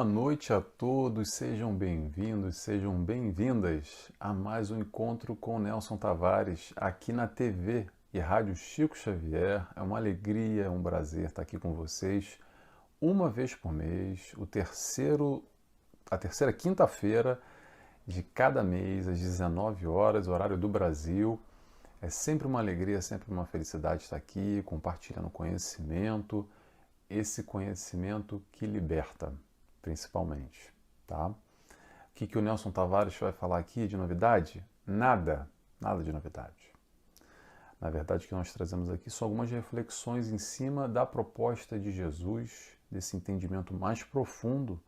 noite a todos, sejam bem-vindos, sejam bem-vindas a mais um encontro com Nelson Tavares aqui na TV e Rádio Chico Xavier. É uma alegria, é um prazer estar aqui com vocês uma vez por mês, a terceira quinta-feira de cada mês, às 19 horas, horário do Brasil. É sempre uma alegria, sempre uma felicidade estar aqui, compartilhando conhecimento, esse conhecimento que liberta, principalmente, tá? O que o Nelson Tavares vai falar aqui de novidade? Nada de novidade. Na verdade, o que nós trazemos aqui são algumas reflexões em cima da proposta de Jesus, desse entendimento mais profundo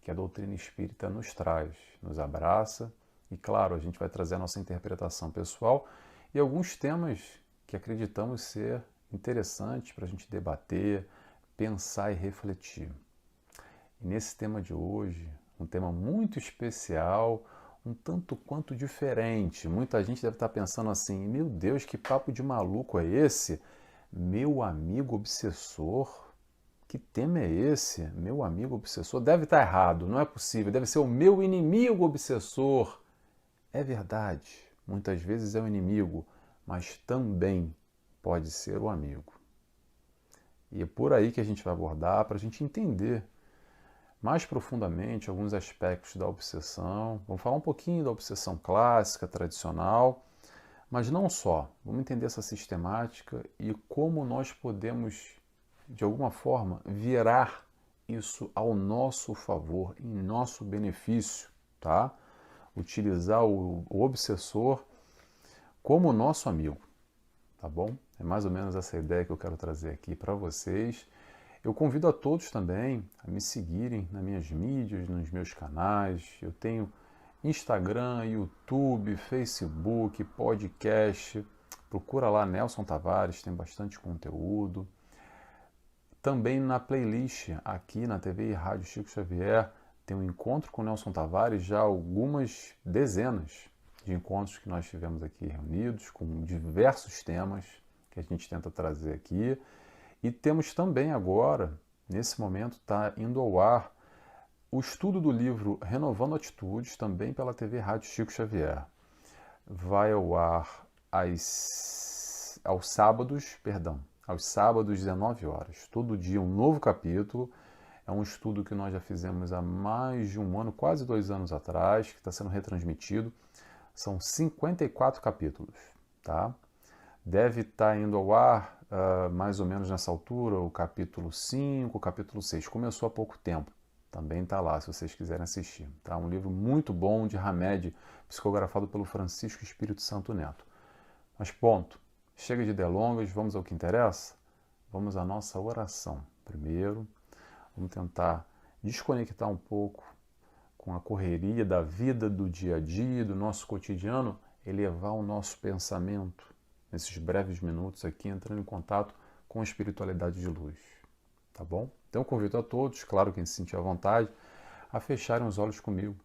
que a doutrina espírita nos traz, nos abraça e, claro, a gente vai trazer a nossa interpretação pessoal e alguns temas que acreditamos ser interessantes para a gente debater, pensar e refletir. E nesse tema de hoje, um tema muito especial, um tanto quanto diferente. Muita gente deve estar pensando assim: meu Deus, que papo de maluco é esse? Meu amigo obsessor? Que tema é esse? Meu amigo obsessor? Deve estar errado, não é possível. Deve ser o meu inimigo obsessor. É verdade, muitas vezes é o inimigo, mas também pode ser o amigo. E é por aí que a gente vai abordar para a gente entender mais profundamente alguns aspectos da obsessão. Vamos falar um pouquinho da obsessão clássica, tradicional, mas não só. Vamos entender essa sistemática e como nós podemos, de alguma forma, virar isso ao nosso favor, em nosso benefício, tá? Utilizar o obsessor como nosso amigo, tá bom? É mais ou menos essa ideia que eu quero trazer aqui para vocês. Eu convido a todos também a me seguirem nas minhas mídias, nos meus canais. Eu tenho Instagram, YouTube, Facebook, podcast. Procura lá Nelson Tavares, tem bastante conteúdo. Também na playlist aqui na TV e Rádio Chico Xavier tem um encontro com Nelson Tavares, já algumas dezenas de encontros que nós tivemos aqui reunidos com diversos temas que a gente tenta trazer aqui. E temos também agora, nesse momento, está indo ao ar o estudo do livro Renovando Atitudes, também pela TV Rádio Chico Xavier. Vai ao ar aos sábados, 19 horas. Todo dia um novo capítulo. É um estudo que nós já fizemos há mais de um ano, quase 2 anos atrás, que está sendo retransmitido. São 54 capítulos, tá? Deve estar indo ao ar mais ou menos nessa altura, o capítulo 5, o capítulo 6. Começou há pouco tempo. Também está lá, se vocês quiserem assistir. Tá? Um livro muito bom de Hamed, psicografado pelo Francisco Espírito Santo Neto. Mas ponto. Chega de delongas, vamos ao que interessa? Vamos à nossa oração. Primeiro, vamos tentar desconectar um pouco com a correria da vida, do dia a dia, do nosso cotidiano, elevar o nosso pensamento nesses breves minutos aqui, entrando em contato com a espiritualidade de luz. Tá bom? Então eu convido a todos, claro, quem se sentir à vontade, a fecharem os olhos comigo.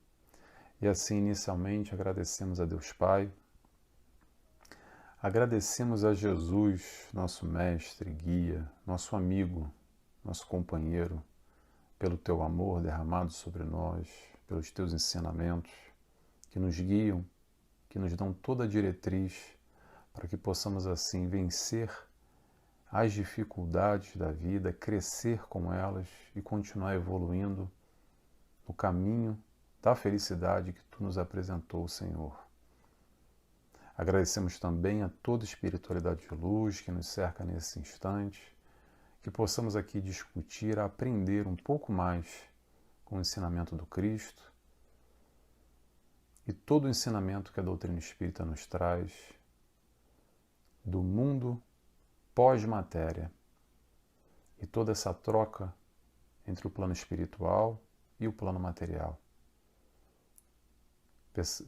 E assim, inicialmente, agradecemos a Deus Pai, agradecemos a Jesus, nosso mestre, guia, nosso amigo, nosso companheiro, pelo teu amor derramado sobre nós, pelos teus ensinamentos, que nos guiam, que nos dão toda a diretriz para que possamos assim vencer as dificuldades da vida, crescer com elas e continuar evoluindo no caminho da felicidade que tu nos apresentou, Senhor. Agradecemos também a toda a espiritualidade de luz que nos cerca nesse instante, que possamos aqui discutir, aprender um pouco mais com o ensinamento do Cristo e todo o ensinamento que a doutrina espírita nos traz do mundo pós-matéria e toda essa troca entre o plano espiritual e o plano material.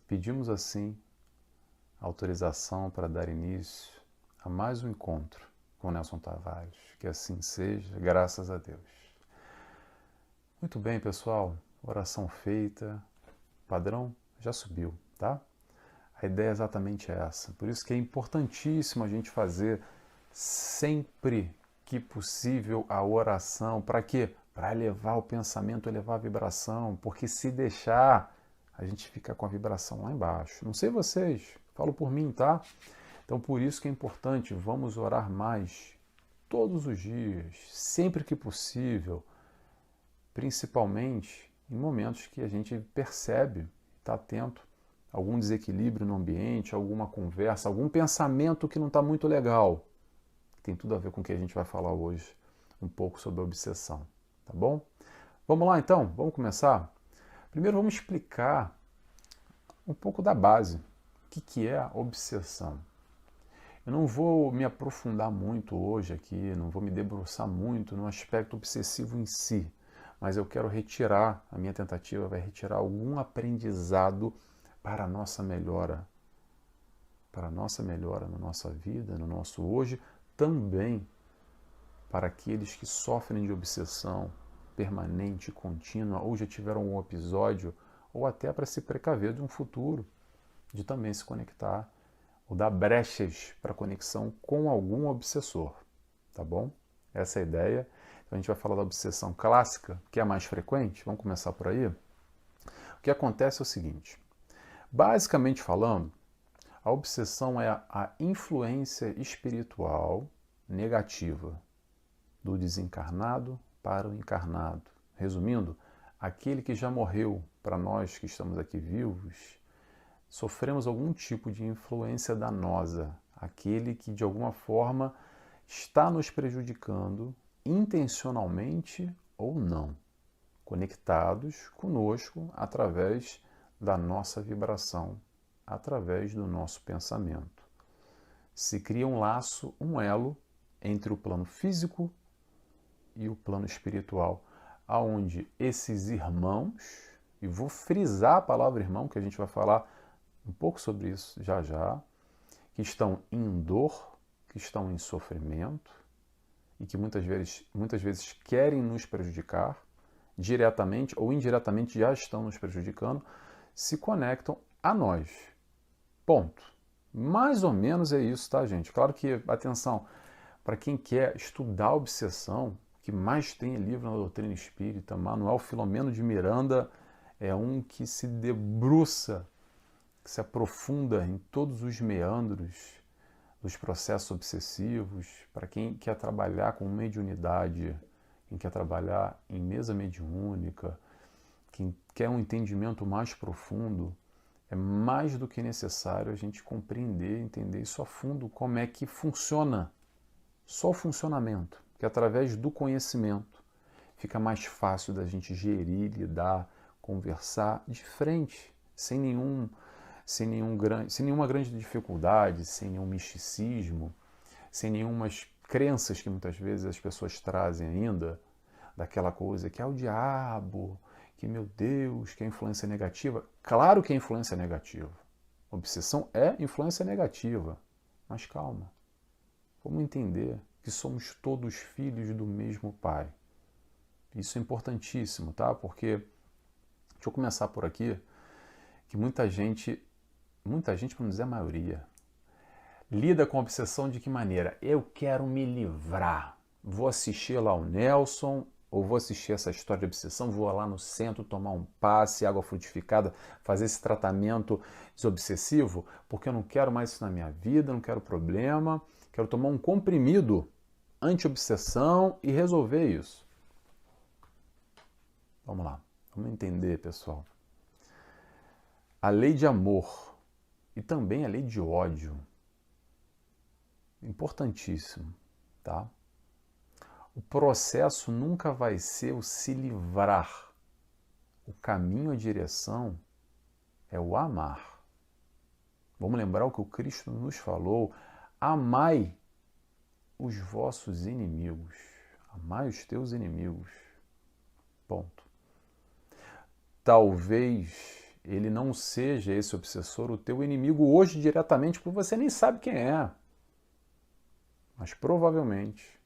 Pedimos assim autorização para dar início a mais um encontro com Nelson Tavares. Que assim seja, graças a Deus. Muito bem, pessoal. Oração feita. Padrão já subiu, tá? A ideia é exatamente essa. Por isso que é importantíssimo a gente fazer sempre que possível a oração. Para quê? para elevar o pensamento, elevar a vibração, porque se deixar, a gente fica com a vibração lá embaixo. Não sei vocês, falo por mim, tá? Então por isso que é importante, vamos orar mais todos os dias, sempre que possível, principalmente em momentos que a gente percebe, está atento, algum desequilíbrio no ambiente, alguma conversa, algum pensamento que não está muito legal. Tem tudo a ver com o que a gente vai falar hoje, um pouco sobre a obsessão, tá bom? Vamos lá então, vamos começar? Primeiro vamos explicar um pouco da base, o que é a obsessão. Eu não vou me aprofundar muito hoje aqui, não vou me debruçar muito no aspecto obsessivo em si, mas eu quero retirar, a minha tentativa vai retirar algum aprendizado para a nossa melhora na nossa vida, no nosso hoje, também para aqueles que sofrem de obsessão permanente, contínua, ou já tiveram um episódio, ou até para se precaver de um futuro, de também se conectar, ou dar brechas para conexão com algum obsessor, tá bom? Essa é a ideia. Então a gente vai falar da obsessão clássica, que é a mais frequente, vamos começar por aí. O que acontece é o seguinte, basicamente falando, a obsessão é a influência espiritual negativa do desencarnado para o encarnado. Resumindo, aquele que já morreu, para nós que estamos aqui vivos, sofremos algum tipo de influência danosa, aquele que de alguma forma está nos prejudicando, intencionalmente ou não, conectados conosco através da nossa vibração, através do nosso pensamento. Se cria um laço, um elo entre o plano físico e o plano espiritual, aonde esses irmãos, e vou frisar a palavra irmão, que a gente vai falar um pouco sobre isso já já, que estão em dor, que estão em sofrimento e que muitas vezes querem nos prejudicar, diretamente ou indiretamente já estão nos prejudicando, se conectam a nós. Ponto. Mais ou menos é isso, tá, gente? Claro que, atenção, para quem quer estudar a obsessão, o que mais tem livro na doutrina espírita, Manuel Filomeno de Miranda é um que se debruça, que se aprofunda em todos os meandros dos processos obsessivos, para quem quer trabalhar com mediunidade, quem quer trabalhar em mesa mediúnica, quem quer um entendimento mais profundo, é mais do que necessário a gente compreender, entender isso a fundo, como é que funciona, só o funcionamento, que através do conhecimento fica mais fácil da gente gerir, lidar, conversar de frente, sem nenhuma grande dificuldade, sem nenhum misticismo, sem nenhumas crenças que muitas vezes as pessoas trazem ainda, daquela coisa que é o diabo, que meu Deus, que é influência negativa. Claro que é influência negativa. Obsessão é influência negativa. Mas calma, vamos entender que somos todos filhos do mesmo Pai. Isso é importantíssimo, tá? Porque, deixa eu começar por aqui, que muita gente, para não dizer a maioria, lida com a obsessão de que maneira? Eu quero me livrar. Vou assistir lá o Nelson, ou vou assistir essa história de obsessão, vou lá no centro tomar um passe, água frutificada, fazer esse tratamento desobsessivo, porque eu não quero mais isso na minha vida, não quero problema, quero tomar um comprimido anti-obsessão e resolver isso. Vamos lá, vamos entender, pessoal. A lei de amor e também a lei de ódio, importantíssimo, tá? O processo nunca vai ser o se livrar. O caminho, a direção é o amar. Vamos lembrar o que o Cristo nos falou: amai os vossos inimigos. Amai os teus inimigos. Ponto. Talvez ele não seja, esse obsessor, o teu inimigo hoje diretamente, porque você nem sabe quem é. Mas provavelmente,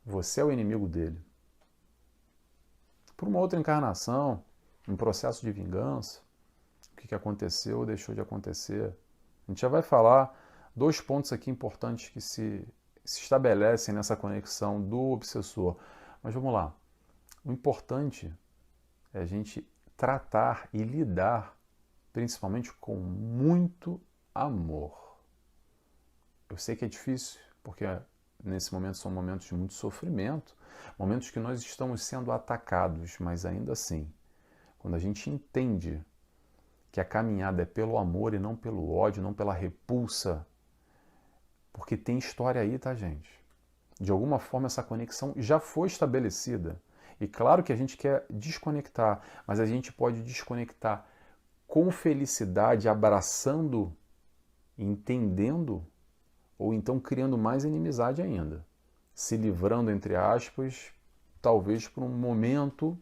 você é o inimigo dele. Por uma outra encarnação, um processo de vingança, o que aconteceu ou deixou de acontecer. A gente já vai falar 2 pontos aqui importantes que se se estabelecem nessa conexão do obsessor. Mas vamos lá. O importante é a gente tratar e lidar principalmente com muito amor. Eu sei que é difícil, porque nesse momento são momentos de muito sofrimento, momentos que nós estamos sendo atacados, mas ainda assim, quando a gente entende que a caminhada é pelo amor e não pelo ódio, não pela repulsa, porque tem história aí, tá, gente? De alguma forma essa conexão já foi estabelecida. E claro que a gente quer desconectar, mas a gente pode desconectar com felicidade, abraçando, entendendo, ou então criando mais inimizade ainda. Se livrando, entre aspas, talvez por um momento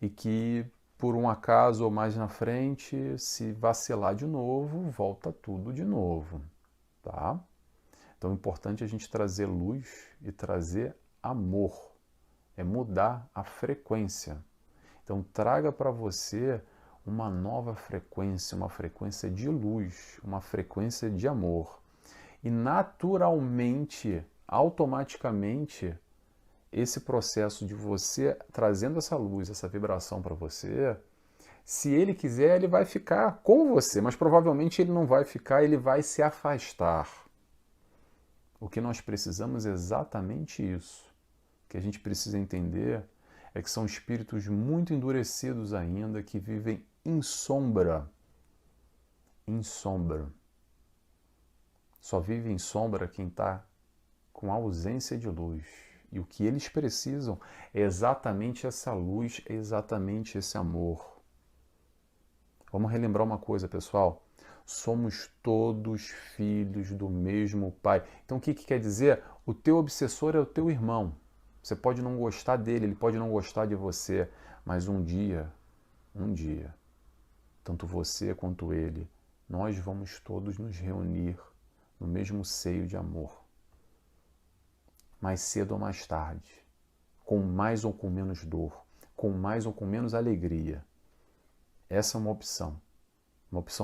e que, por um acaso ou mais na frente, se vacilar de novo, volta tudo de novo, tá? Então é importante a gente trazer luz e trazer amor. É mudar a frequência. Então traga para você uma nova frequência, uma frequência de luz, uma frequência de amor. E naturalmente, automaticamente, esse processo de você trazendo essa luz, essa vibração para você, se ele quiser, ele vai ficar com você, mas provavelmente ele não vai ficar, ele vai se afastar. O que nós precisamos é exatamente isso. O que a gente precisa entender é que são espíritos muito endurecidos ainda, que vivem em sombra. Em sombra. Só vive em sombra quem está com ausência de luz. E o que eles precisam é exatamente essa luz, é exatamente esse amor. Vamos relembrar uma coisa, pessoal. Somos todos filhos do mesmo Pai. Então o que quer dizer? O teu obsessor é o teu irmão. Você pode não gostar dele, ele pode não gostar de você, mas um dia, tanto você quanto ele, nós vamos todos nos reunir no mesmo seio de amor. Mais cedo ou mais tarde, com mais ou com menos dor, com mais ou com menos alegria. Essa é uma opção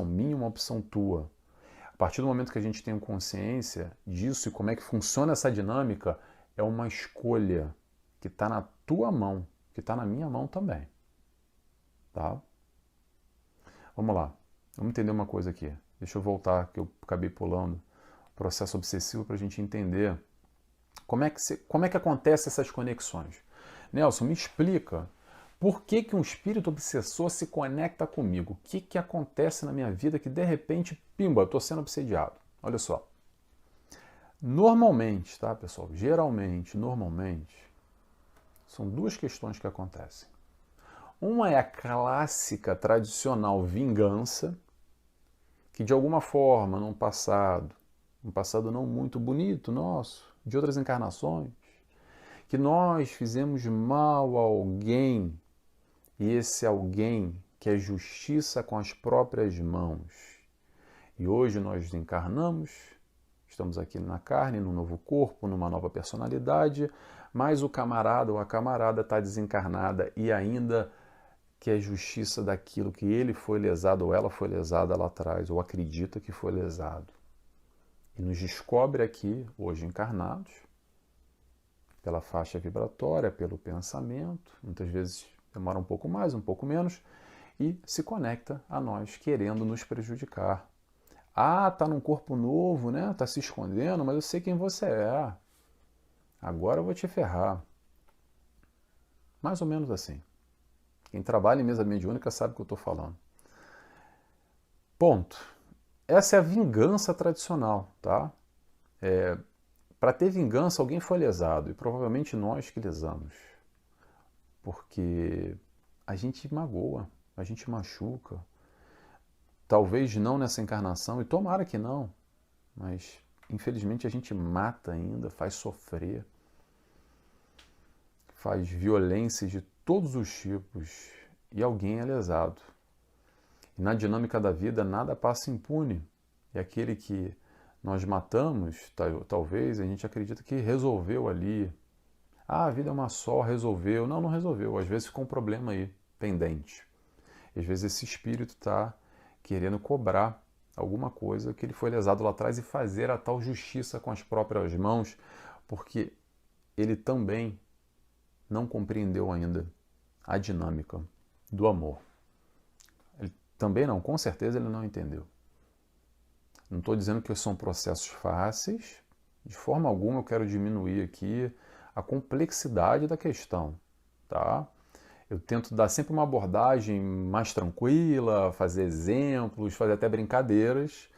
minha, uma opção tua. A partir do momento que a gente tem consciência disso e como é que funciona essa dinâmica, é uma escolha que está na tua mão, que está na minha mão também. Tá? Vamos lá. Vamos entender uma coisa aqui. Deixa eu voltar, que eu acabei pulando o processo obsessivo para a gente entender como é que acontece essas conexões. Nelson, me explica por que um espírito obsessor se conecta comigo. O que acontece na minha vida que de repente, pimba, eu estou sendo obsediado. Olha só. Normalmente, tá, pessoal? Geralmente, normalmente, são duas questões que acontecem. Uma é a clássica, tradicional vingança, que de alguma forma, um passado não muito bonito nosso, de outras encarnações, que nós fizemos mal a alguém, e esse alguém quer justiça com as próprias mãos. E hoje nós encarnamos, estamos aqui na carne, num novo corpo, numa nova personalidade, mas o camarada ou a camarada está desencarnada e ainda quer justiça daquilo que ele foi lesado ou ela foi lesada lá atrás, ou acredita que foi lesado. E nos descobre aqui, hoje encarnados, pela faixa vibratória, pelo pensamento, muitas vezes demora um pouco mais, um pouco menos, e se conecta a nós, querendo nos prejudicar. Ah, tá num corpo novo, né? Tá se escondendo, mas eu sei quem você é. Agora eu vou te ferrar. Mais ou menos assim. Quem trabalha em mesa mediúnica sabe o que eu estou falando. Ponto. Essa é a vingança tradicional, tá? Para ter vingança, alguém foi lesado, e provavelmente nós que lesamos. Porque a gente magoa, a gente machuca. Talvez não nessa encarnação, e tomara que não, mas infelizmente a gente mata ainda, faz sofrer, faz violências de todos os tipos, e alguém é lesado. E na dinâmica da vida nada passa impune. E aquele que nós matamos, talvez a gente acredita que resolveu ali. Ah, a vida é uma só, resolveu. Não, não resolveu. Às vezes ficou um problema aí, pendente. E às vezes esse espírito está querendo cobrar alguma coisa que ele foi lesado lá atrás e fazer a tal justiça com as próprias mãos, porque ele também não compreendeu ainda a dinâmica do amor. Ele também não, com certeza ele não entendeu. Não estou dizendo que são processos fáceis, de forma alguma eu quero diminuir aqui a complexidade da questão, tá? Eu tento dar sempre uma abordagem mais tranquila, fazer exemplos, fazer até brincadeiras,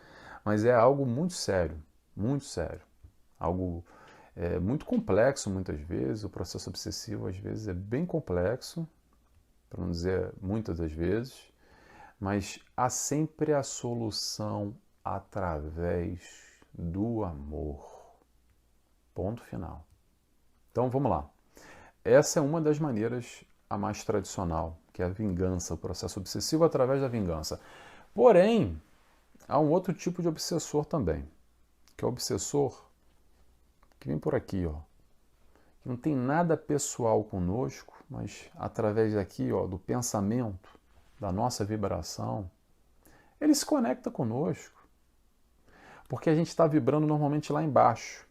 mas é algo muito sério, algo muito complexo muitas vezes. O processo obsessivo às vezes é bem complexo, para não dizer muitas das vezes, mas há sempre a solução através do amor. Ponto final. Então vamos lá. Essa é uma das maneiras a mais tradicional, que é a vingança, o processo obsessivo através da vingança. Porém, há um outro tipo de obsessor também, que é o obsessor que vem por aqui, ó, que não tem nada pessoal conosco, mas através daqui, ó, do pensamento, da nossa vibração, ele se conecta conosco, porque a gente está vibrando normalmente lá embaixo.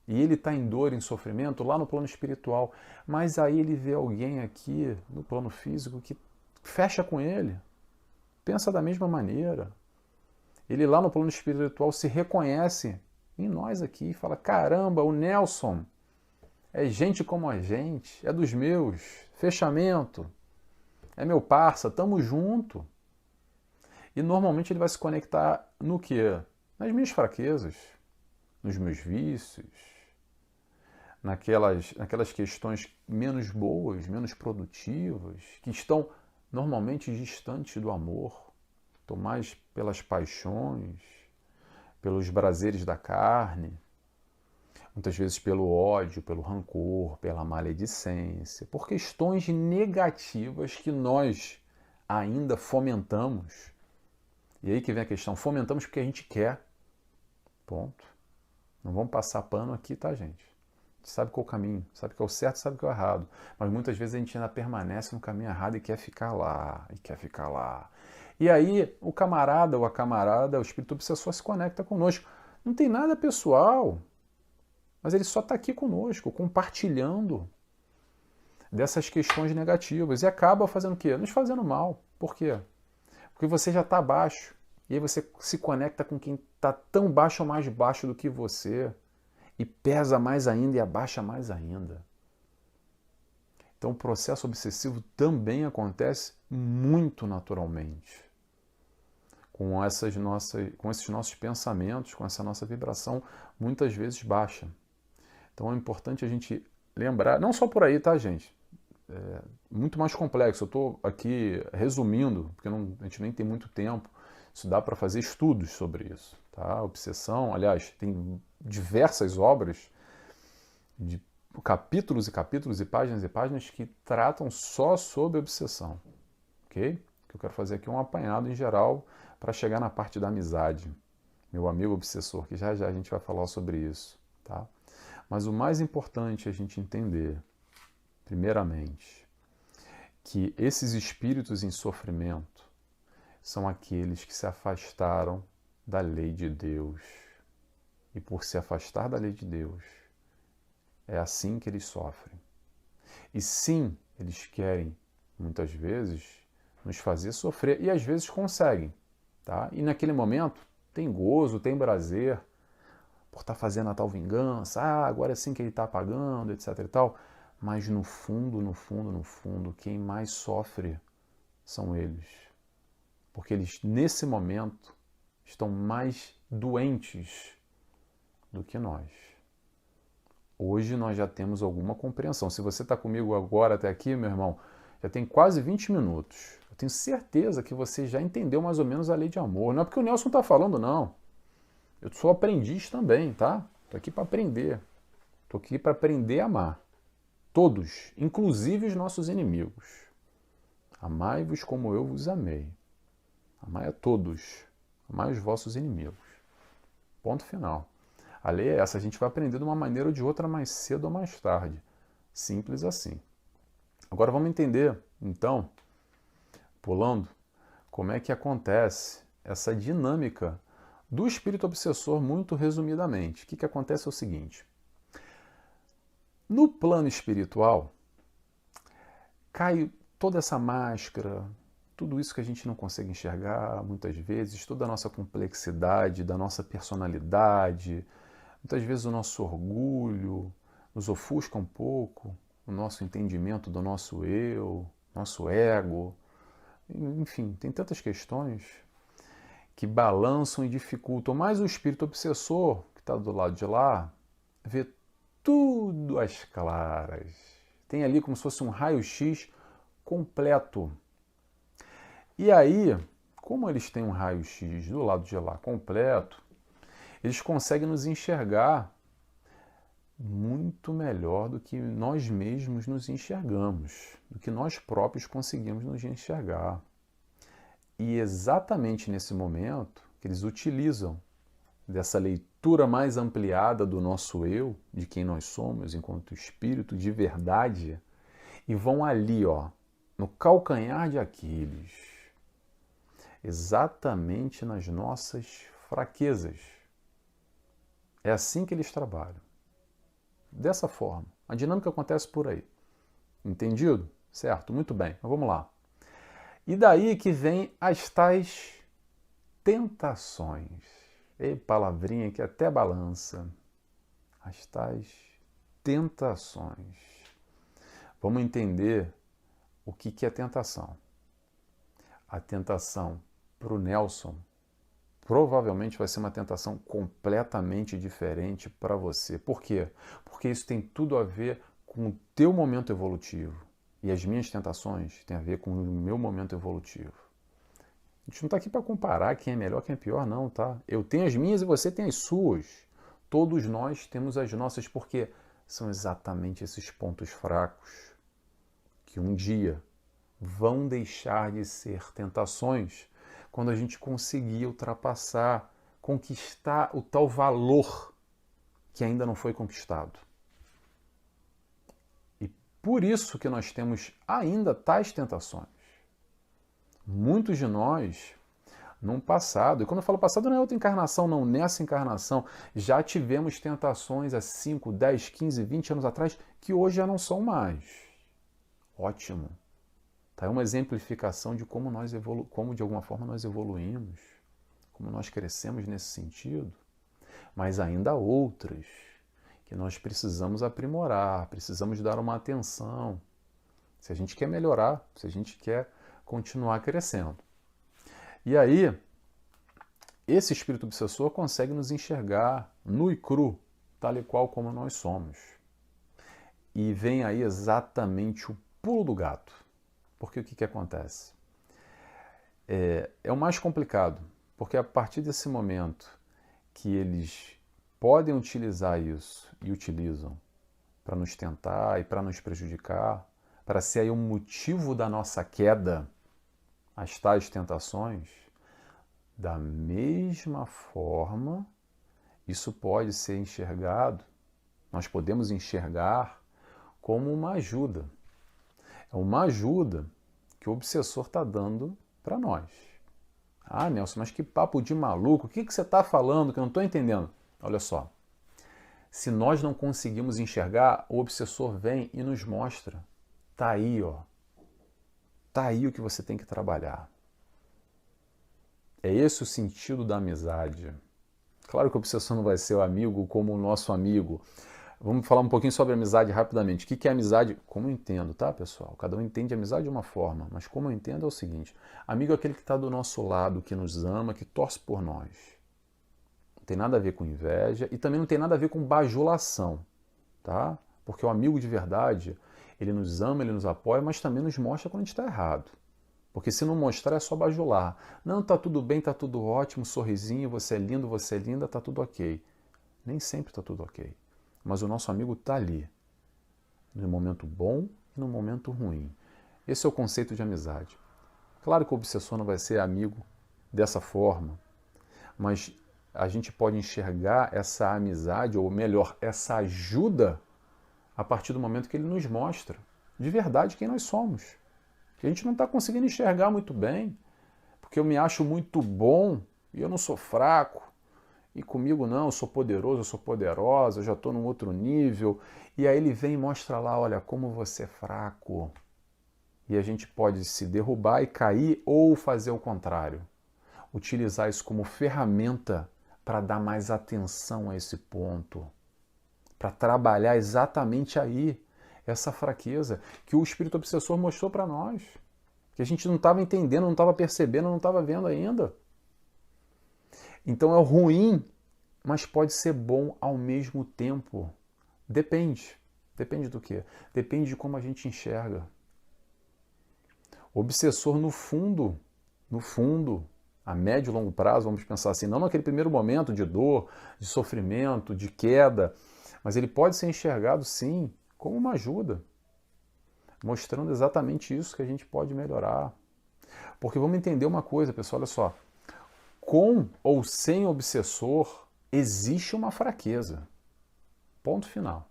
E ele está em dor, em sofrimento, lá no plano espiritual. Mas aí ele vê alguém aqui, no plano físico, que fecha com ele. Pensa da mesma maneira. Ele lá no plano espiritual se reconhece em nós aqui e fala, caramba, o Nelson é gente como a gente, é dos meus, fechamento, é meu parça, tamo junto. E normalmente ele vai se conectar no quê? Nas minhas fraquezas, nos meus vícios, naquelas questões menos boas, menos produtivas, que estão normalmente distantes do amor, estão mais pelas paixões, pelos prazeres da carne, muitas vezes pelo ódio, pelo rancor, pela maledicência, por questões negativas que nós ainda fomentamos. E aí que vem a questão, fomentamos porque a gente quer. Ponto. Não vamos passar pano aqui, tá, gente? A gente sabe qual é o caminho, sabe que é o certo, sabe que é o errado. Mas muitas vezes a gente ainda permanece no caminho errado e quer ficar lá, e quer ficar lá. E aí o camarada ou a camarada, o espírito obsessor se conecta conosco. Não tem nada pessoal, mas ele só está aqui conosco, compartilhando dessas questões negativas. E acaba fazendo o quê? Nos fazendo mal. Por quê? Porque você já está abaixo. E aí você se conecta com quem está tão baixo ou mais baixo do que você. E pesa mais ainda e abaixa mais ainda. Então o processo obsessivo também acontece muito naturalmente. Com esses nossos pensamentos, com essa nossa vibração muitas vezes baixa. Então é importante a gente lembrar, não só por aí, tá, gente? É muito mais complexo. Eu estou aqui resumindo, porque a gente nem tem muito tempo. Isso dá para fazer estudos sobre isso. Tá? Obsessão, aliás, tem diversas obras de capítulos e capítulos e páginas que tratam só sobre obsessão. Ok? Eu quero fazer aqui um apanhado em geral para chegar na parte da amizade. Meu amigo obsessor, que já já a gente vai falar sobre isso. Tá? Mas o mais importante é a gente entender, primeiramente, que esses espíritos em sofrimento são aqueles que se afastaram da lei de Deus. E por se afastar da lei de Deus, é assim que eles sofrem. E sim, eles querem, muitas vezes, nos fazer sofrer, e às vezes conseguem. Tá? E naquele momento, tem gozo, tem prazer, por estar fazendo a tal vingança, agora é assim que ele está pagando, etc e tal. Mas no fundo, quem mais sofre são eles. Porque eles, nesse momento, estão mais doentes do que nós. Hoje nós já temos alguma compreensão. Se você está comigo agora até aqui, meu irmão, já tem quase 20 minutos. Eu tenho certeza que você já entendeu mais ou menos a lei de amor. Não é porque o Nelson está falando, não. Eu sou aprendiz também, tá? Estou aqui para aprender. Estou aqui para aprender a amar. Todos, inclusive os nossos inimigos. Amai-vos como eu vos amei. Amai a todos. Amai os vossos inimigos. Ponto final. A lei é essa. A gente vai aprender de uma maneira ou de outra mais cedo ou mais tarde. Simples assim. Agora vamos entender, então, pulando, como é que acontece essa dinâmica do espírito obsessor muito resumidamente. O que acontece é o seguinte: no plano espiritual, cai toda essa máscara, tudo isso que a gente não consegue enxergar muitas vezes, toda a nossa complexidade, da nossa personalidade, muitas vezes o nosso orgulho nos ofusca um pouco, o nosso entendimento do nosso eu, nosso ego. Enfim, tem tantas questões que balançam e dificultam, mas o espírito obsessor, que está do lado de lá, vê tudo às claras. Tem ali como se fosse um raio-x completo. E aí, como eles têm um raio-x do lado de lá completo, eles conseguem nos enxergar muito melhor do que nós mesmos nos enxergamos, do que nós próprios conseguimos nos enxergar. E exatamente nesse momento que eles utilizam dessa leitura mais ampliada do nosso eu, de quem nós somos enquanto espírito de verdade, e vão ali, ó, no calcanhar de Aquiles, exatamente nas nossas fraquezas. É assim que eles trabalham. Dessa forma. A dinâmica acontece por aí. Entendido? Certo, muito bem. Mas vamos lá. E daí que vem as tais tentações. E palavrinha que até balança. As tais tentações. Vamos entender o que é tentação. A tentação para o Nelson provavelmente vai ser uma tentação completamente diferente para você. Por quê? Porque isso tem tudo a ver com o teu momento evolutivo. E as minhas tentações têm a ver com o meu momento evolutivo. A gente não está aqui para comparar quem é melhor, quem é pior, não, tá? Eu tenho as minhas e você tem as suas. Todos nós temos as nossas, porque são exatamente esses pontos fracos que um dia vão deixar de ser tentações quando a gente conseguir ultrapassar, conquistar o tal valor que ainda não foi conquistado. E por isso que nós temos ainda tais tentações. Muitos de nós, num passado, e quando eu falo passado não é outra encarnação, não, nessa encarnação, já tivemos tentações há 5, 10, 15, 20 anos atrás, que hoje já não são mais. Ótimo. Tá? É uma exemplificação de como como de alguma forma nós evoluímos, como nós crescemos nesse sentido. Mas ainda há outras que nós precisamos aprimorar, precisamos dar uma atenção, se a gente quer melhorar, se a gente quer continuar crescendo. E aí, esse espírito obsessor consegue nos enxergar nu e cru, tal e qual como nós somos. E vem aí exatamente o pulo do gato. Porque o que acontece? É o mais complicado, porque a partir desse momento que eles podem utilizar isso e utilizam para nos tentar e para nos prejudicar, para ser aí um motivo da nossa queda, as tais tentações, da mesma forma, isso pode ser enxergado, nós podemos enxergar como uma ajuda. É uma ajuda que o obsessor está dando para nós. Ah, Nelson, mas que papo de maluco, o que você está falando que eu não estou entendendo? Olha só, se nós não conseguimos enxergar, o obsessor vem e nos mostra. Está aí, ó. Está aí o que você tem que trabalhar. É esse o sentido da amizade. Claro que o obsessor não vai ser o amigo como o nosso amigo. Vamos falar um pouquinho sobre amizade rapidamente. O que é amizade? Como eu entendo, tá, pessoal? Cada um entende amizade de uma forma, mas como eu entendo é o seguinte: amigo é aquele que está do nosso lado, que nos ama, que torce por nós. Não tem nada a ver com inveja e também não tem nada a ver com bajulação, tá? Porque o amigo de verdade, ele nos ama, ele nos apoia, mas também nos mostra quando a gente está errado. Porque se não mostrar é só bajular. Não, tá tudo bem, tá tudo ótimo, sorrisinho, você é lindo, você é linda, tá tudo ok. Nem sempre tá tudo ok. Mas o nosso amigo está ali, no momento bom e no momento ruim. Esse é o conceito de amizade. Claro que o obsessor não vai ser amigo dessa forma, mas a gente pode enxergar essa amizade, ou melhor, essa ajuda, a partir do momento que ele nos mostra de verdade quem nós somos. Que a gente não está conseguindo enxergar muito bem. porque eu me acho muito bom e eu não sou fraco. E comigo não, eu sou poderoso, eu sou poderosa, eu já estou num outro nível. E aí ele vem e mostra lá, olha, como você é fraco. E a gente pode se derrubar e cair ou fazer o contrário. Utilizar isso como ferramenta para dar mais atenção a esse ponto. Para trabalhar exatamente aí essa fraqueza que o espírito obsessor mostrou para nós. Que a gente não estava entendendo, não estava percebendo, não estava vendo ainda. Então é ruim, mas pode ser bom ao mesmo tempo. Depende. Depende do quê? Depende de como a gente enxerga. O obsessor, no fundo, a médio e longo prazo, vamos pensar assim, não naquele primeiro momento de dor, de sofrimento, de queda, mas ele pode ser enxergado, sim, como uma ajuda, mostrando exatamente isso que a gente pode melhorar. Porque vamos entender uma coisa, pessoal, olha só. Com ou sem obsessor, existe uma fraqueza. Ponto final.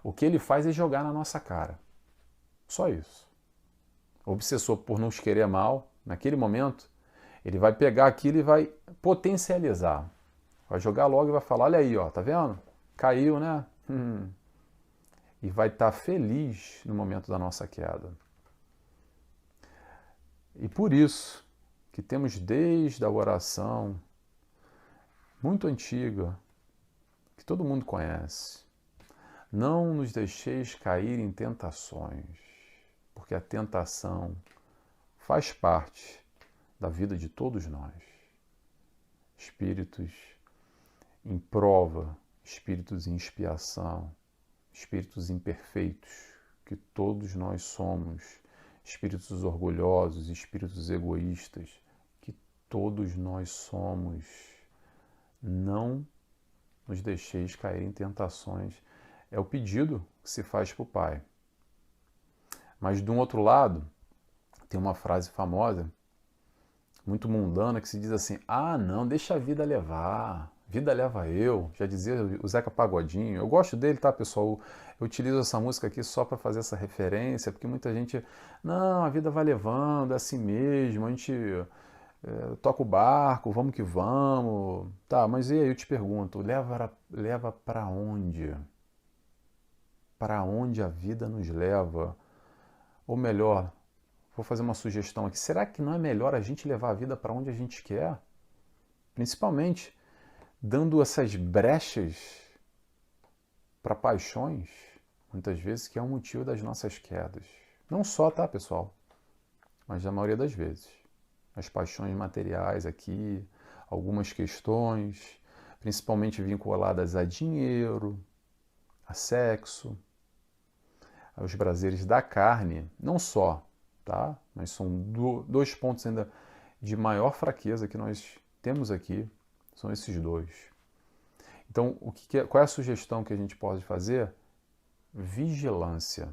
O que ele faz é jogar na nossa cara. Só isso. O obsessor, por nos querer mal, naquele momento, ele vai pegar aquilo e vai potencializar. Vai jogar logo e vai falar, olha aí, ó, tá vendo? Caiu, né? E vai estar feliz no momento da nossa queda. E por isso que temos desde a oração muito antiga, que todo mundo conhece, não nos deixeis cair em tentações, porque a tentação faz parte da vida de todos nós. Espíritos em prova, espíritos em expiação, espíritos imperfeitos, que todos nós somos, espíritos orgulhosos, espíritos egoístas, que todos nós somos. Não nos deixeis cair em tentações. É o pedido que se faz para o Pai. Mas, de um outro lado, tem uma frase famosa, muito mundana, que se diz assim, ah, não, deixa a vida levar, vida leva eu, já dizia o Zeca Pagodinho. Eu gosto dele, tá, pessoal? Eu utilizo essa música aqui só para fazer essa referência, porque muita gente, não, a vida vai levando, é assim mesmo, a gente toca o barco, vamos que vamos. Tá, mas e aí eu te pergunto, leva para onde? Para onde a vida nos leva? Ou melhor, vou fazer uma sugestão aqui. Será que não é melhor a gente levar a vida para onde a gente quer? Principalmente dando essas brechas para paixões, muitas vezes, que é o motivo das nossas quedas. Não só, tá, pessoal? Mas na maioria das vezes. As paixões materiais aqui, algumas questões, principalmente vinculadas a dinheiro, a sexo, aos prazeres da carne, não só, tá? Mas são dois pontos ainda de maior fraqueza que nós temos aqui, são esses dois. Então, qual é a sugestão que a gente pode fazer? Vigilância.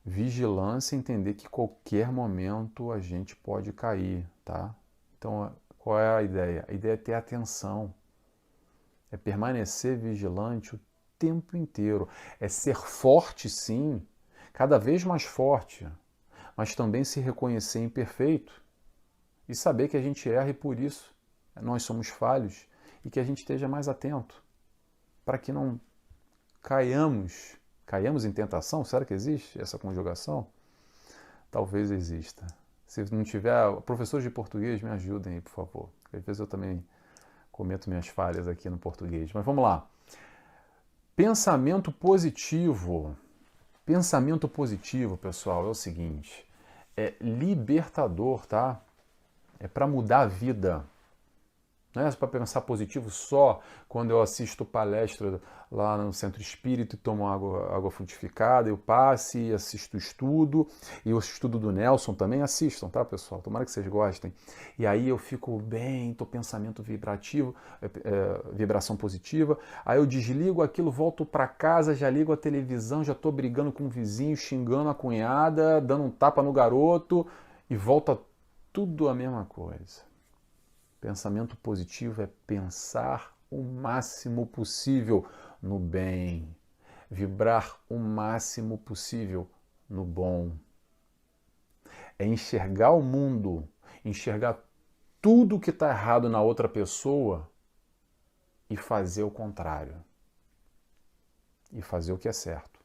Vigilância, entender que qualquer momento a gente pode cair, tá? Então, qual é a ideia? A ideia é ter atenção, é permanecer vigilante o tempo inteiro, é ser forte, sim, cada vez mais forte, mas também se reconhecer imperfeito e saber que a gente erra e por isso nós somos falhos e que a gente esteja mais atento para que não caiamos em tentação. Será que existe essa conjugação? Talvez exista. Se não tiver, professores de português, me ajudem aí, por favor. Às vezes eu também cometo minhas falhas aqui no português. Mas vamos lá. Pensamento positivo. Pensamento positivo, pessoal, é o seguinte. É libertador, tá? É para mudar a vida. Não é para pensar positivo só quando eu assisto palestra lá no Centro Espírita e tomo água frutificada, eu passe e assisto o estudo, e o estudo do Nelson também, assistam, tá, pessoal? Tomara que vocês gostem. E aí eu fico bem, tô pensamento vibrativo, vibração positiva, aí eu desligo aquilo, volto para casa, já ligo a televisão, já tô brigando com o vizinho, xingando a cunhada, dando um tapa no garoto, e volta tudo a mesma coisa. Pensamento positivo é pensar o máximo possível no bem, vibrar o máximo possível no bom. É enxergar o mundo enxergar tudo que está errado na outra pessoa e fazer o contrário. E fazer o que é certo.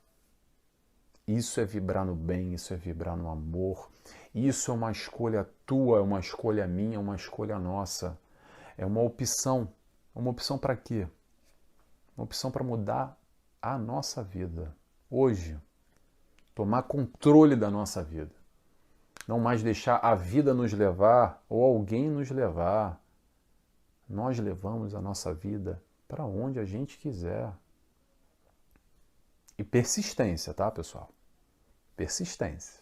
Isso é vibrar no bem, isso é vibrar no amor. Isso é uma escolha tua, é uma escolha minha, é uma escolha nossa. É uma opção. Uma opção para quê? Uma opção para mudar a nossa vida. Hoje. Tomar controle da nossa vida. Não mais deixar a vida nos levar ou alguém nos levar. Nós levamos a nossa vida para onde a gente quiser. E persistência, tá, pessoal? Persistência.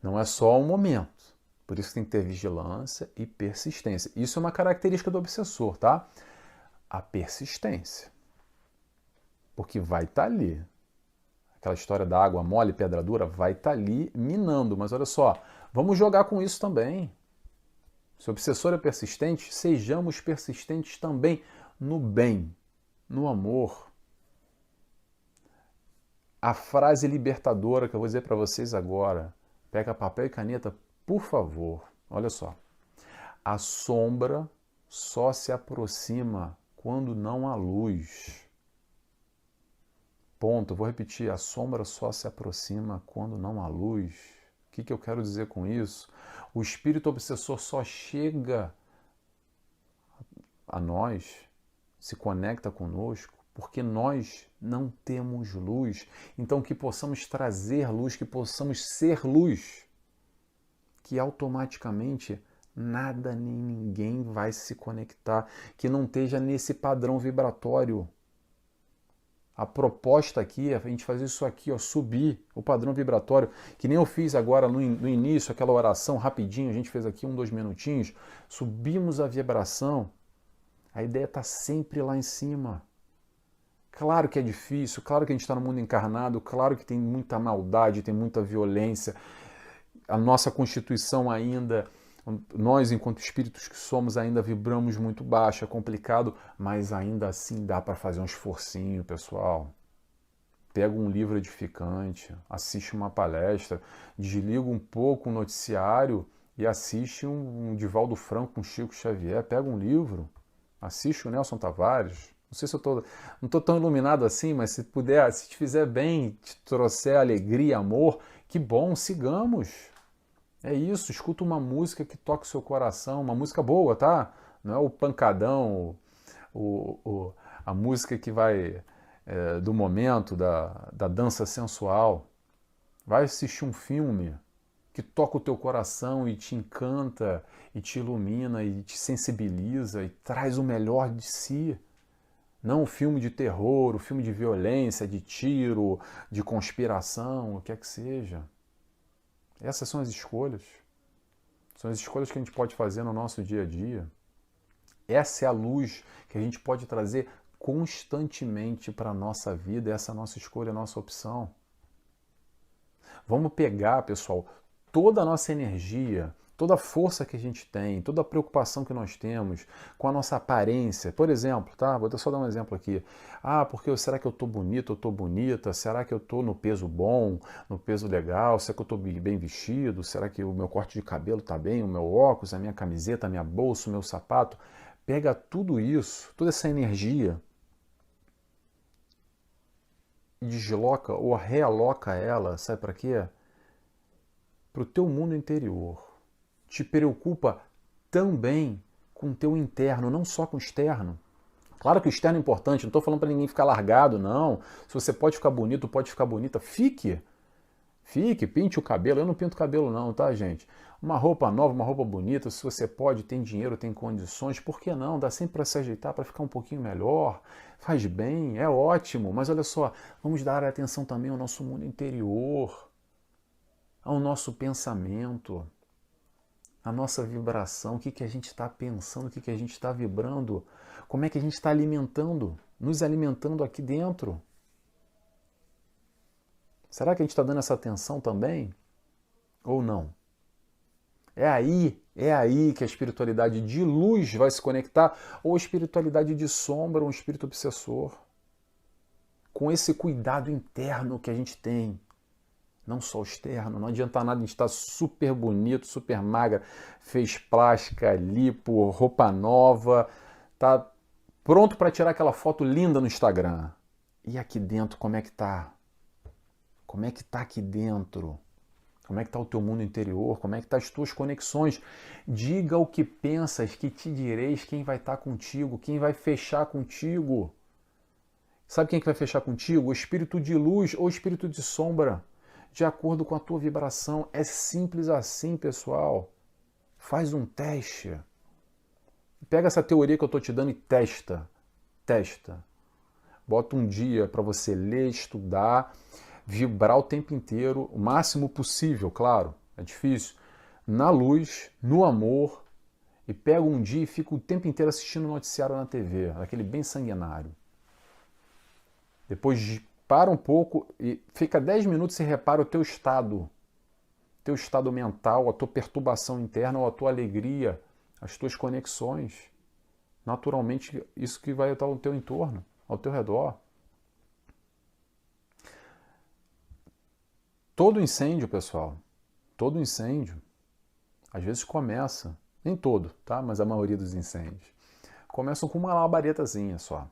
Não é só um momento. Por isso tem que ter vigilância e persistência. Isso é uma característica do obsessor, tá? A persistência. Porque vai estar ali. Aquela história da água mole, pedra dura, vai estar ali minando. Mas olha só, vamos jogar com isso também. Se o obsessor é persistente, sejamos persistentes também no bem, no amor. A frase libertadora que eu vou dizer para vocês agora, pega papel e caneta, por favor. Olha só. A sombra só se aproxima quando não há luz. Ponto. Vou repetir. A sombra só se aproxima quando não há luz. O que eu quero dizer com isso? O espírito obsessor só chega a nós, se conecta conosco, porque nós não temos luz. Então que possamos trazer luz, que possamos ser luz, que automaticamente nada nem ninguém vai se conectar, que não esteja nesse padrão vibratório. A proposta aqui é a gente fazer isso aqui, ó, subir o padrão vibratório, que nem eu fiz agora no início, aquela oração rapidinho, a gente fez aqui 2 minutinhos, subimos a vibração, a ideia está sempre lá em cima. Claro que é difícil, claro que a gente está no mundo encarnado, claro que tem muita maldade, tem muita violência, a nossa constituição ainda, nós enquanto espíritos que somos ainda vibramos muito baixo, é complicado, mas ainda assim dá para fazer um esforcinho, pessoal. Pega um livro edificante, assiste uma palestra, desliga um pouco o noticiário e assiste um Divaldo Franco com Chico Xavier, pega um livro, assiste o Nelson Tavares. Não sei se não estou tão iluminado assim, mas se puder, se te fizer bem, te trouxer alegria, amor, que bom, sigamos. É isso, escuta uma música que toca o seu coração, uma música boa, tá? Não é o pancadão, a música que vai do momento, da dança sensual. Vai assistir um filme que toca o teu coração e te encanta, e te ilumina, e te sensibiliza, e traz o melhor de si. Não o filme de terror, o filme de violência, de tiro, de conspiração, o que é que seja. Essas são as escolhas. São as escolhas que a gente pode fazer no nosso dia a dia. Essa é a luz que a gente pode trazer constantemente para a nossa vida. Essa é a nossa escolha, a nossa opção. Vamos pegar, pessoal, toda a nossa energia, toda a força que a gente tem, toda a preocupação que nós temos com a nossa aparência. Por exemplo, tá? Vou só dar um exemplo aqui. Porque será que eu estou bonito, eu estou bonita? Será que eu estou no peso bom, no peso legal? Será que eu estou bem vestido? Será que o meu corte de cabelo está bem? O meu óculos, a minha camiseta, a minha bolsa, o meu sapato? Pega tudo isso, toda essa energia, e desloca ou realoca ela, sabe para quê? Para o teu mundo interior. Te preocupa também com o teu interno, não só com o externo. Claro que o externo é importante, não estou falando para ninguém ficar largado, não. Se você pode ficar bonito, pode ficar bonita, fique, pinte o cabelo. Eu não pinto cabelo não, tá, gente? Uma roupa nova, uma roupa bonita, se você pode, tem dinheiro, tem condições, por que não? Dá sempre para se ajeitar, para ficar um pouquinho melhor, faz bem, é ótimo. Mas olha só, vamos dar atenção também ao nosso mundo interior, ao nosso pensamento, a nossa vibração, o que a gente está pensando, o que a gente está vibrando, como é que a gente está alimentando, nos alimentando aqui dentro. Será que a gente está dando essa atenção também? Ou não? É aí que a espiritualidade de luz vai se conectar, ou a espiritualidade de sombra, um espírito obsessor. Com esse cuidado interno que a gente tem Não só o externo, não adianta nada a gente estar super bonito, super magra, fez plástica, lipo, roupa nova, tá pronto para tirar aquela foto linda no Instagram. E aqui dentro, como é que tá? Como é que tá aqui dentro? Como é que está o teu mundo interior? Como é que estão as tuas conexões? Diga o que pensas, que te direis quem vai estar contigo, quem vai fechar contigo. Sabe quem que vai fechar contigo? O espírito de luz ou o espírito de sombra, de acordo com a tua vibração. É simples assim, pessoal. Faz um teste. Pega essa teoria que eu estou te dando e testa. Testa. Bota um dia para você ler, estudar, vibrar o tempo inteiro, o máximo possível, claro, é difícil, na luz, no amor, e pega um dia e fica o tempo inteiro assistindo o noticiário na TV, aquele bem sanguinário. Depois para um pouco e fica 10 minutos e repara o teu estado mental, a tua perturbação interna ou a tua alegria, as tuas conexões. Naturalmente, isso que vai estar no teu entorno, ao teu redor. Todo incêndio, pessoal, todo incêndio, às vezes começa, nem todo, tá? Mas a maioria dos incêndios, começam com uma labaretazinha só.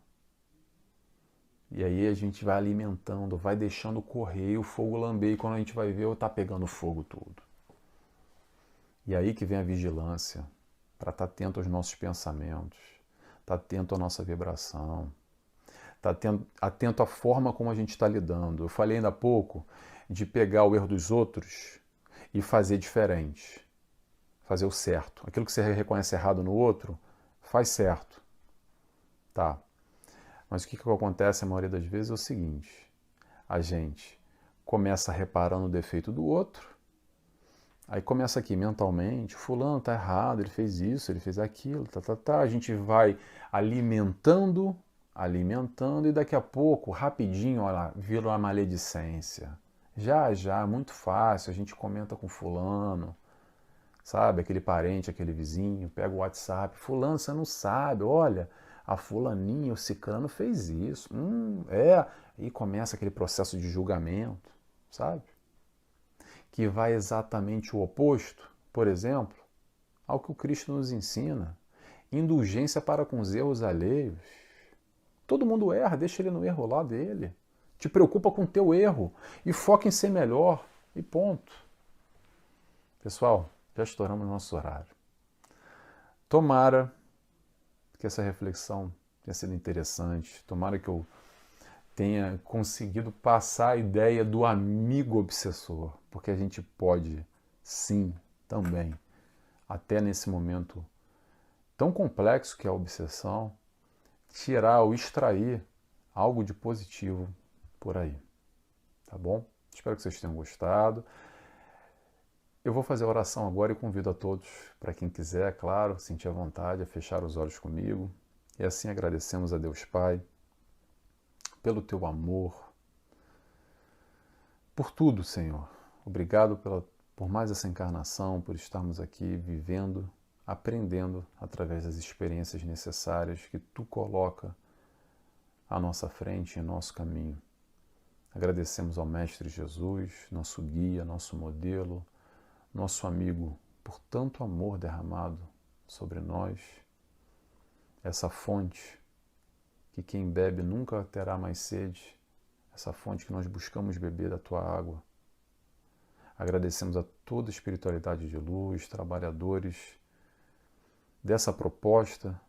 E aí a gente vai alimentando, vai deixando correr, o fogo lamber, e quando a gente vai ver, tá pegando fogo tudo. E aí que vem a vigilância, para estar atento aos nossos pensamentos, estar atento à nossa vibração, estar atento à forma como a gente está lidando. Eu falei ainda há pouco de pegar o erro dos outros e fazer diferente, fazer o certo. Aquilo que você reconhece errado no outro, faz certo. Tá. Mas o que acontece a maioria das vezes é o seguinte, a gente começa reparando o defeito do outro, aí começa aqui mentalmente, fulano tá errado, ele fez isso, ele fez aquilo, a gente vai alimentando, e daqui a pouco, rapidinho, olha, vira uma maledicência. Já, muito fácil, a gente comenta com fulano, sabe, aquele parente, aquele vizinho, pega o WhatsApp, fulano, você não sabe, olha, a fulaninha, o ciclano fez isso, e começa aquele processo de julgamento, sabe, que vai exatamente o oposto, por exemplo, ao que o Cristo nos ensina, indulgência para com os erros alheios. Todo mundo erra, deixa ele no erro lá dele. Te preocupa com o teu erro e foca em ser melhor e ponto. Pessoal, já estouramos nosso horário. Tomara que essa reflexão tenha sido interessante. Tomara que eu tenha conseguido passar a ideia do amigo obsessor, porque a gente pode, sim, também, até nesse momento tão complexo que é a obsessão, tirar ou extrair algo de positivo por aí, tá bom? Espero que vocês tenham gostado. Eu vou fazer a oração agora e convido a todos, para quem quiser, claro, sentir a vontade, a fechar os olhos comigo. E assim agradecemos a Deus Pai, pelo Teu amor, por tudo, Senhor. Obrigado por mais essa encarnação, por estarmos aqui vivendo, aprendendo através das experiências necessárias que Tu coloca à nossa frente, em nosso caminho. Agradecemos ao Mestre Jesus, nosso guia, nosso modelo, nosso amigo, por tanto amor derramado sobre nós, essa fonte que quem bebe nunca terá mais sede, essa fonte que nós buscamos beber da Tua água. Agradecemos a toda a espiritualidade de luz, trabalhadores dessa proposta,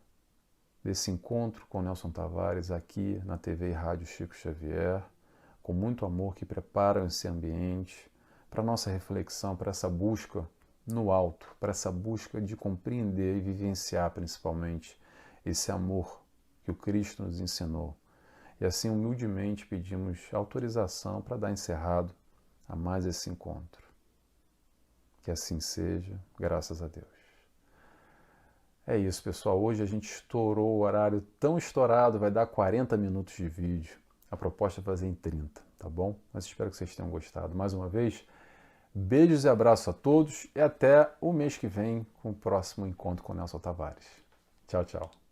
desse encontro com Nelson Tavares aqui na TV e Rádio Chico Xavier, com muito amor que preparam esse ambiente para a nossa reflexão, para essa busca no alto, para essa busca de compreender e vivenciar principalmente esse amor que o Cristo nos ensinou. E assim, humildemente, pedimos autorização para dar encerrado a mais esse encontro. Que assim seja, graças a Deus. É isso, pessoal. Hoje a gente estourou o horário tão estourado, vai dar 40 minutos de vídeo. A proposta é fazer em 30, tá bom? Mas espero que vocês tenham gostado. Mais uma vez, beijos e abraços a todos e até o mês que vem com o próximo encontro com o Nelson Tavares. Tchau, tchau.